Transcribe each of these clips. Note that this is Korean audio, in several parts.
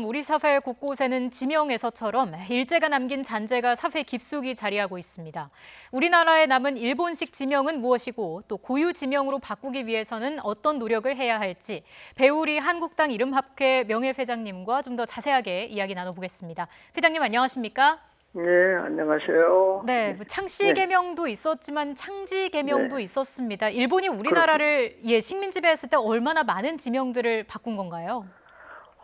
우리 사회 곳곳에는 지명에서처럼 일제가 남긴 잔재가 사회 깊숙이 자리하고 있습니다. 우리나라에 남은 일본식 지명은 무엇이고 또 고유 지명으로 바꾸기 위해서는 어떤 노력을 해야 할지 배우리 한국당 이름학회 명예회장님과 좀 더 자세하게 이야기 나눠보겠습니다. 회장님 안녕하십니까? 네, 안녕하세요. 네, 창씨 개명도 있었지만 창지 개명도 네. 있었습니다. 일본이 우리나라를 식민 지배했을 때 얼마나 많은 지명들을 바꾼 건가요?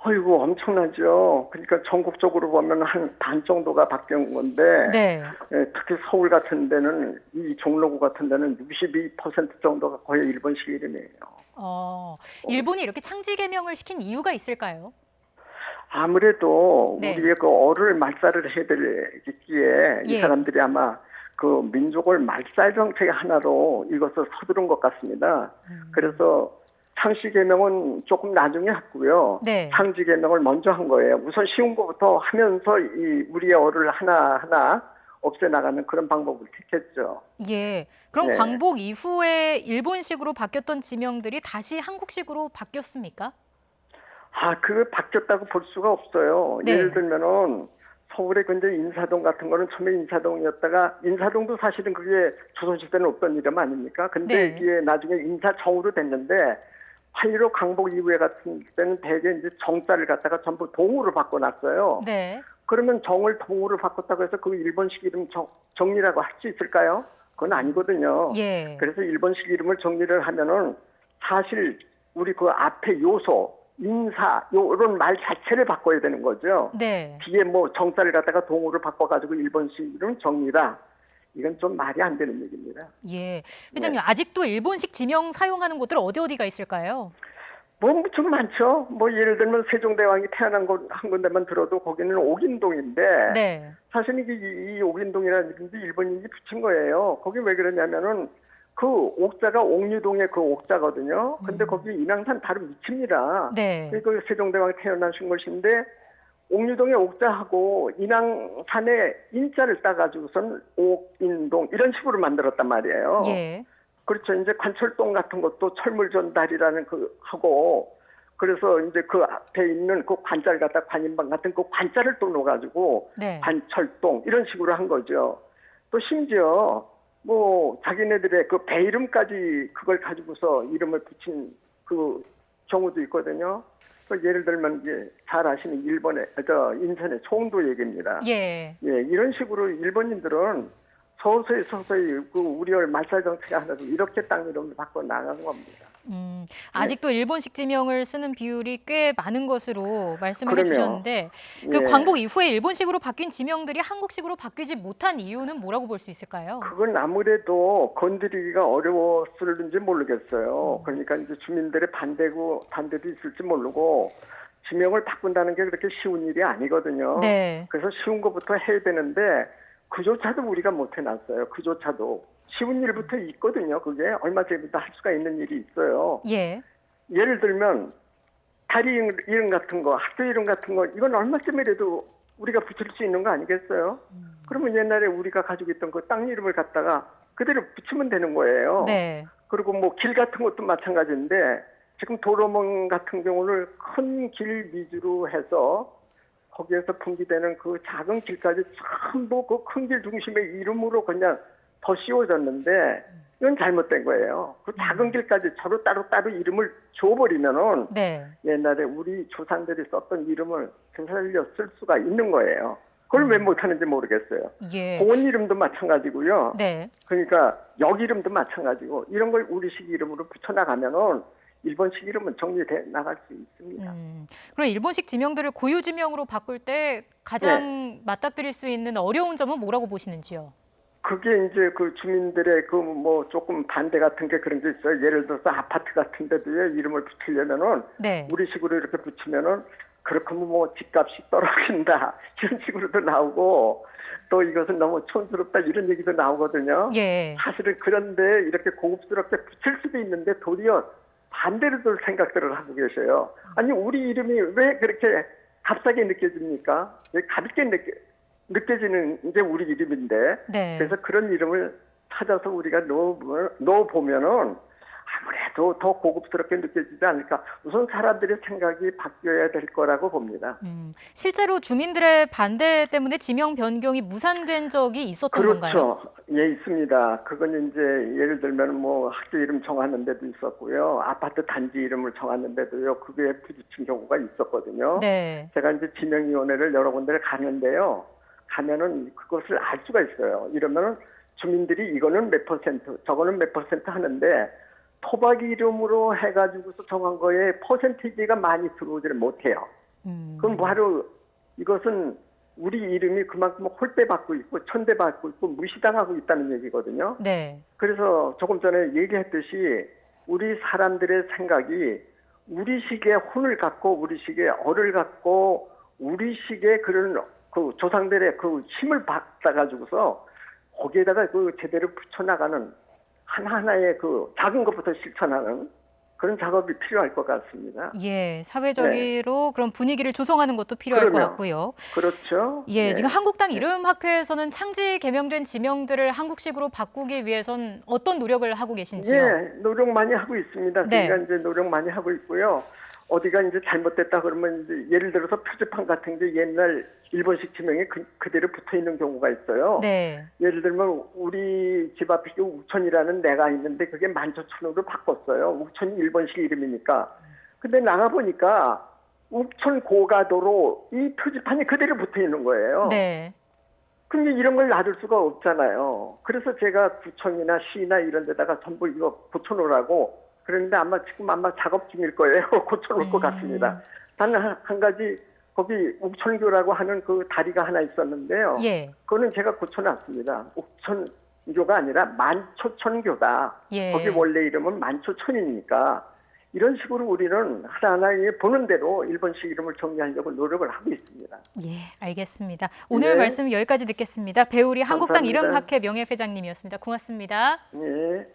어이구, 엄청나죠. 그러니까 전국적으로 보면 한 반 정도가 바뀐 건데, 네. 특히 서울 같은 데는, 이 종로구 같은 데는 62% 정도가 거의 일본식 이름이에요. 일본이 이렇게 창지 개명을 시킨 이유가 있을까요? 아무래도 네. 우리의 그 어를 말살을 해드리기에 이 예. 사람들이 아마 그 민족을 말살 정책의 하나로 이것을 서두른 것 같습니다. 그래서 창씨 개명은 조금 나중에 했고요. 네. 창지 개명을 먼저 한 거예요. 우선 쉬운 것부터 하면서 이 우리의 어를 하나하나 없애나가는 그런 방법을 택했죠. 예. 그럼 네. 광복 이후에 일본식으로 바뀌었던 지명들이 다시 한국식으로 바뀌었습니까? 그게 바뀌었다고 볼 수가 없어요. 네. 예를 들면은 서울의 근데 인사동 같은 거는 처음에 인사동이었다가 인사동도 사실은 그게 조선시대는 없던 이름 아닙니까? 근데 네. 이게 나중에 인사정으로 됐는데 8.15 강복 이후에 같은 때는 대개 이제 정자를 갖다가 전부 동으로 바꿔놨어요. 네. 그러면 정을 동으로 바꿨다고 해서 그 일본식 이름 정리라고 할 수 있을까요? 그건 아니거든요. 예. 그래서 일본식 이름을 정리를 하면은 사실 우리 그 앞에 요소, 인사, 이런 말 자체를 바꿔야 되는 거죠. 네. 뒤에 뭐 정자를 갖다가 동으로 바꿔가지고 일본식 이름 정리라. 이건 좀 말이 안 되는 얘기입니다. 예. 회장님, 네. 아직도 일본식 지명 사용하는 곳들 어디가 있을까요? 뭐 좀 많죠. 뭐 예를 들면 세종대왕이 태어난 곳 한 군데만 들어도 거기는 옥인동인데 네. 사실 이게 이 옥인동이라는 이름도 일본인이 붙인 거예요. 거기 왜 그러냐면은 그 옥자가 옥류동의 그 옥자거든요. 근데 거기 인왕산 바로 밑입니다. 네. 그 세종대왕이 태어나신 것인데 옥류동의 옥자하고 인왕산의 인자를 따가지고선 옥인동 이런 식으로 만들었단 말이에요. 예. 그렇죠. 이제 관철동 같은 것도 철물전달이라는 그 하고 그래서 이제 그 앞에 있는 그 관자를 갖다 관인방 같은 그 관자를 또 넣어가지고 네. 관철동 이런 식으로 한 거죠. 또 심지어 뭐 자기네들의 그 배 이름까지 그걸 가지고서 이름을 붙인 그 경우도 있거든요. 또 예를 들면 이제 잘 아시는 일본의 인천의 송도 얘기입니다. 예. 예, 이런 식으로 일본인들은 서서히 그 우리의 말살 정책이 하나도 이렇게 땅 이름을 바꿔 나간 겁니다. 아직도 일본식 지명을 쓰는 비율이 꽤 많은 것으로 말씀을 그럼요. 해주셨는데 그 예. 광복 이후에 일본식으로 바뀐 지명들이 한국식으로 바뀌지 못한 이유는 뭐라고 볼 수 있을까요? 그건 아무래도 건드리기가 어려웠을지 모르겠어요. 그러니까 이제 주민들의 반대도 있을지 모르고 지명을 바꾼다는 게 그렇게 쉬운 일이 아니거든요. 네. 그래서 쉬운 것부터 해야 되는데 그조차도 우리가 못 해놨어요. 그조차도. 쉬운 일부터 있거든요. 그게 얼마 전부터 할 수가 있는 일이 있어요. 예. 예를 들면 다리 이름 같은 거, 학교 이름 같은 거 이건 얼마쯤이라도 우리가 붙일 수 있는 거 아니겠어요? 그러면 옛날에 우리가 가지고 있던 그 땅 이름을 갖다가 그대로 붙이면 되는 거예요. 네. 그리고 뭐 길 같은 것도 마찬가지인데 지금 도로망 같은 경우는 큰 길 위주로 해서 거기에서 분기되는 그 작은 길까지 전부 그 큰 길 중심의 이름으로 그냥 더 씌워졌는데 이건 잘못된 거예요. 그 작은 길까지 서로 따로 이름을 줘버리면은 네. 옛날에 우리 조상들이 썼던 이름을 되살려 쓸 수가 있는 거예요. 그걸 왜 못하는지 모르겠어요. 예. 공원 이름도 마찬가지고요. 네. 그러니까 역 이름도 마찬가지고 이런 걸 우리식 이름으로 붙여나가면은 일본식 이름은 정리돼 나갈 수 있습니다. 그럼 일본식 지명들을 고유 지명으로 바꿀 때 가장 맞닥뜨릴 수 있는 어려운 점은 뭐라고 보시는지요? 그게 이제 그 주민들의 그 뭐 조금 반대 같은 게 그런 게 있어요. 예를 들어서 아파트 같은 데도에 이름을 붙이려면은 네. 우리식으로 이렇게 붙이면은 그렇게 뭐 집값이 떨어진다 이런 식으로도 나오고 또 이것은 너무 촌스럽다 이런 얘기도 나오거든요. 예. 사실은 그런데 이렇게 고급스럽게 붙일 수도 있는데 도리어 반대로 들 생각들을 하고 계셔요. 아니 우리 이름이 왜 그렇게 값싸게 느껴집니까? 왜 가볍게 느껴지는 게 우리 이름인데 네. 그래서 그런 이름을 찾아서 우리가 넣어보면은 아무래도 더 고급스럽게 느껴지지 않을까. 우선 사람들의 생각이 바뀌어야 될 거라고 봅니다. 실제로 주민들의 반대 때문에 지명 변경이 무산된 적이 있었던 건가요? 그렇죠. 예, 있습니다. 그건 이제 예를 들면 뭐 학교 이름 정하는 데도 있었고요. 아파트 단지 이름을 정하는 데도요. 그게 부딪힌 경우가 있었거든요. 네. 제가 이제 지명위원회를 여러 군데를 가는데요. 가면은 그것을 알 수가 있어요. 이러면은 주민들이 이거는 몇 퍼센트, 저거는 몇 퍼센트 하는데 토박 이름으로 해가지고서 정한 거에 퍼센티지가 많이 들어오지를 못해요. 그럼 바로 이것은 우리 이름이 그만큼 홀대받고 있고 천대받고 있고 무시당하고 있다는 얘기거든요. 네. 그래서 조금 전에 얘기했듯이 우리 사람들의 생각이 우리식의 혼을 갖고 우리식의 얼을 갖고 우리식의 그런 그 조상들의 그 힘을 받아가지고서 거기에다가 그 제대로 붙여나가는 하나하나의 그 작은 것부터 실천하는 그런 작업이 필요할 것 같습니다. 예, 사회적으로 그런 분위기를 조성하는 것도 필요할 것 그럼요. 같고요. 그렇죠. 예, 네. 지금 한국당 이름학회에서는 창지 개명된 지명들을 한국식으로 바꾸기 위해선 어떤 노력을 하고 계신지요? 예, 노력 많이 하고 있습니다. 네. 저희가 이제 노력 많이 하고 있고요. 어디가 이제 잘못됐다 그러면 이제 예를 들어서 표지판 같은 게 옛날 일본식 지명이 그대로 붙어 있는 경우가 있어요. 네. 예를 들면 우리 집 앞에 욱천이라는 내가 있는데 그게 만초천으로 바꿨어요. 욱천이 일본식 이름이니까. 근데 나가 보니까 욱천 고가도로 이 표지판이 그대로 붙어 있는 거예요. 네. 근데 이런 걸 놔둘 수가 없잖아요. 그래서 제가 구청이나 시나 이런 데다가 전부 이거 고쳐놓으라고 그런데 지금 작업 중일 거예요. 고쳐놓을 것 같습니다. 단 한 가지 거기 욱천교라고 하는 그 다리가 하나 있었는데요. 예. 그거는 제가 고쳐놨습니다. 욱천교가 아니라 만초천교다. 예. 거기 원래 이름은 만초천이니까 이런 식으로 우리는 하나하나 보는 대로 일본식 이름을 정리하려고 노력을 하고 있습니다. 예, 알겠습니다. 오늘 예. 말씀 여기까지 듣겠습니다. 배우리 한국당 감사합니다. 이름학회 명예회장님이었습니다. 고맙습니다. 예.